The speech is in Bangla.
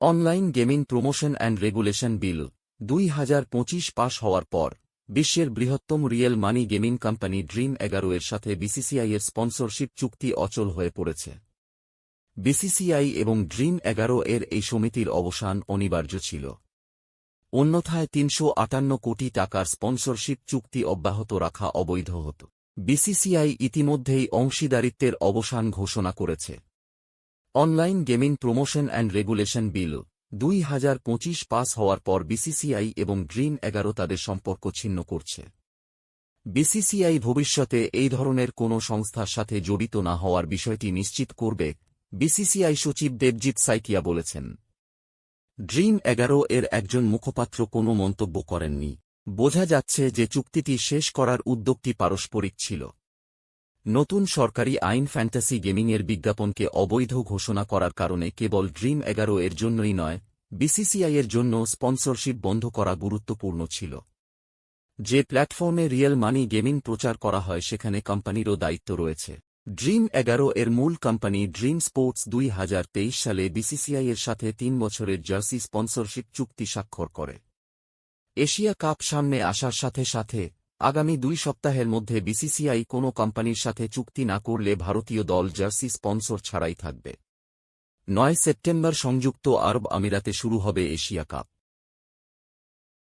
Online gaming promotion and regulation bill 2025 pass হওয়ার পর বিশ্বের বৃহত্তম real money gaming company Dream 11 এর সাথে বিসিসিআই-এর স্পন্সরশিপ চুক্তি অচল হয়ে পড়েছে। বিসিসিআই এবং ড্রিম 11 এর এই সমিতির অবসান অনিবার্য ছিল। অন্যথায় 358 কোটি টাকার স্পন্সরশিপ চুক্তি অব্যাহত রাখা অবৈধ হতো। বিসিসিআই ইতিমধ্যেই অংশীদারিত্বের অবসান ঘোষণা করেছে। Online gaming promotion and regulation bill 2025 pass হওয়ার পর বিসিসিআই এবং ড্রিম 11 তাদের সম্পর্ক ছিন্ন করছে। বিসিসিআই ভবিষ্যতে এই ধরনের কোনো সংস্থার সাথে জড়িত না হওয়ার বিষয়টি নিশ্চিত করবে, বিসিসিআই সচিব দেবজিৎ সাইকিয়া বলেছেন। ড্রিম 11 এর একজন মুখপাত্র কোনো মন্তব্য করেননি। বোঝা যাচ্ছে যে চুক্তিটি শেষ করার উদ্যোগটি পারস্পরিক ছিল। নতুন সরকারি আইন ফ্যান্টাসি গেমিংয়ের বিজ্ঞাপনকে অবৈধ ঘোষণা করার কারণে কেবল ড্রিম 11 এর জন্যই নয়, বিসিসিআই-এর জন্য স্পন্সরশিপ বন্ধ করা গুরুত্বপূর্ণ ছিল। যে প্ল্যাটফর্মে রিয়েল মানি গেমিং প্রচার করা হয় সেখানে কোম্পানিরও দায়িত্ব রয়েছে। ড্রিম 11 এর মূল কোম্পানি ড্রিম স্পোর্টস 2023 সালে বিসিসিআই-এর সাথে 3 বছরের জার্সি স্পন্সরশিপ চুক্তি স্বাক্ষর করে। এশিয়া কাপ সামনে আসার সাথে সাথে আগামী 2 সপ্তাহের মধ্যে বিসিসিআই কোনো কোম্পানির সাথে চুক্তি না করলে ভারতীয় দল জার্সি স্পন্সর ছাড়াই থাকবে। 9 সেপ্টেম্বর সংযুক্ত আরব আমিরাতে শুরু হবে এশিয়া কাপ।